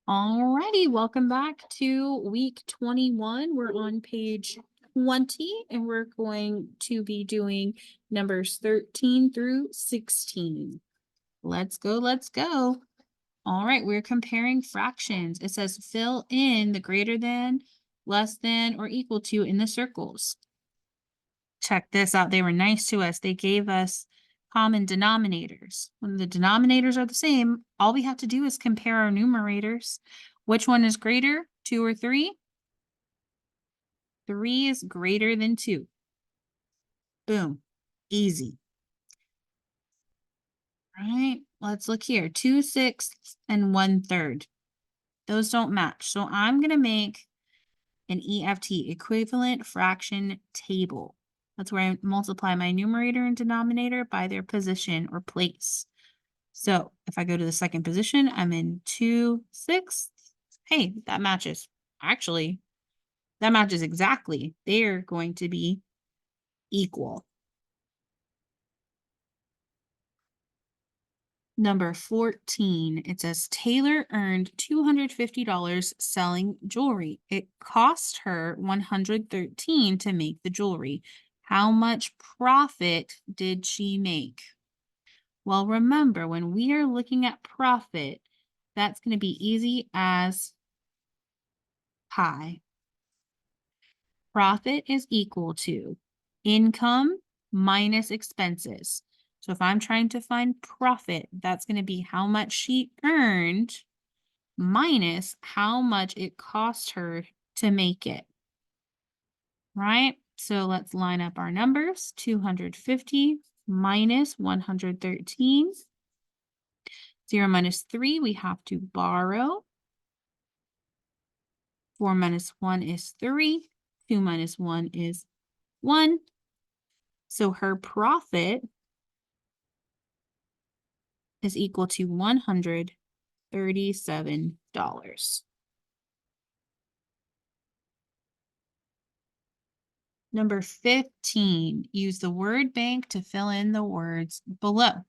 Alrighty, welcome back to week 21. We're on page 20 and we're going to be doing numbers 13 through 16. Let's go, let's go. All right, we're comparing fractions. It says fill in the greater than, less than, or equal to in the circles. Check this out. They were nice to us. They gave us common denominators. When the denominators are the same, all we have to do is compare our numerators. Which one is greater, 2 or 3? 3 is greater than 2. Boom. Easy. All right, let's look here. 2/6 and 1/3. Those don't match. So I'm going to make an EFT, equivalent fraction table. That's where I multiply my numerator and denominator by their position or place. So if I go to the second position, I'm in 2/6. Hey, that matches. Actually, that matches exactly. They're going to be equal. Number 14, it says Taylor earned $250 selling jewelry. It cost her $113 to make the jewelry. How much profit did she make? Well, remember, when we are looking at profit, that's going to be easy as pie. Profit is equal to income minus expenses. So if I'm trying to find profit, that's going to be how much she earned minus how much it cost her to make it. Right? So let's line up our numbers. 250 minus 113. 0 minus 3, we have to borrow. 4 minus 1 is 3. 2 minus 1 is 1. So her profit is equal to $137. Number 15, use the word bank to fill in the words below.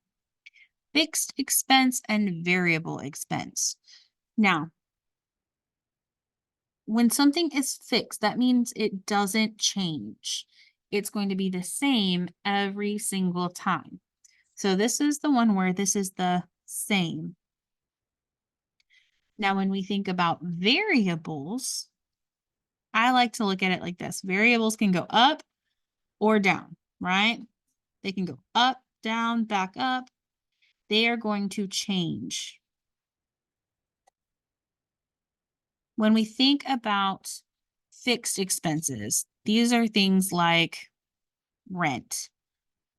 Fixed expense and variable expense. Now, when something is fixed, that means it doesn't change. It's going to be the same every single time. So this is the one where this is the same. Now, when we think about variables, I like to look at it like this. Variables can go up or down, right? They can go up, down, back up. They are going to change. When we think about fixed expenses, these are things like rent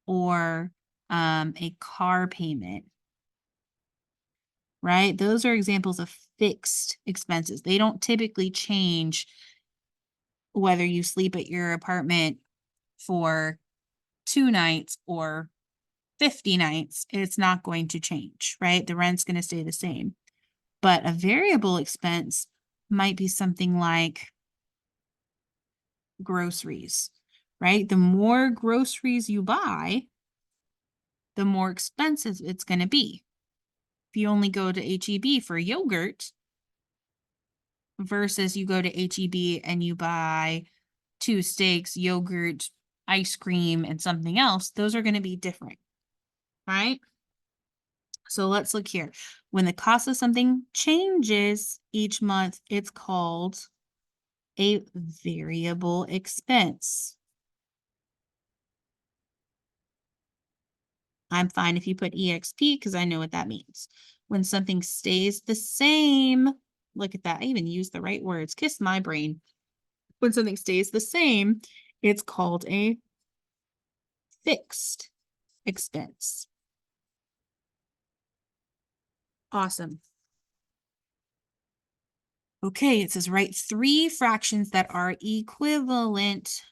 or a car payment, right? Those are examples of fixed expenses. They don't typically change whether you sleep at your apartment for 2 nights or 50 nights. It's not going to change, right? The rent's going to stay the same. But a variable expense might be something like groceries, right? The more groceries you buy, the more expensive it's going to be. If you only go to HEB for yogurt versus you go to HEB and you buy 2 steaks, yogurt, ice cream, and something else, those are going to be different, right? So let's look here. When the cost of something changes each month, it's called a variable expense. I'm fine if you put EXP because I know what that means. When something stays the same, look at that. I even used the right words. Kiss my brain. When something stays the same, it's called a fixed expense. Awesome. Okay, it says write 3 fractions that are equivalent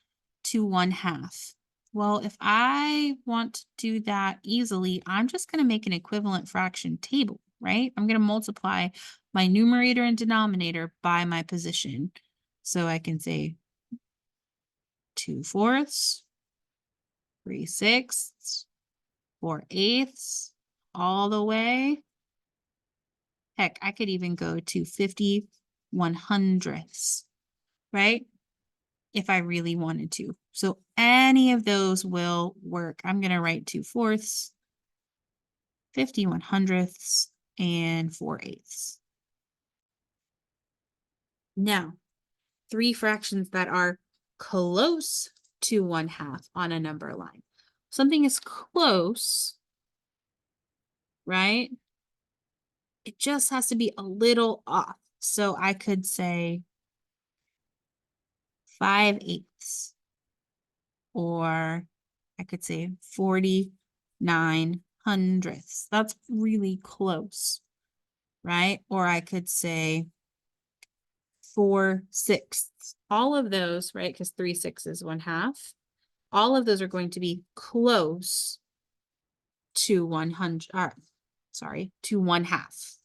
to 1/2. Well, if I want to do that easily, I'm just going to make an equivalent fraction table, right? I'm going to multiply my numerator and denominator by my position. So I can say 2/4, 3/6, 4/8, all the way. Heck, I could even go to 50/100ths, right? If I really wanted to. So any of those will work. I'm going to write 2/4, 50/100ths, and 4/8. Now, three fractions that are close to 1/2 on a number line. Something is close, right? It just has to be a little off. So I could say 5/8, or I could say 49/100ths. That's really close, right? Or I could say 4/6. All of those, right? Because 3/6 is 1/2. All of those are going to be close to 100, to 1/2.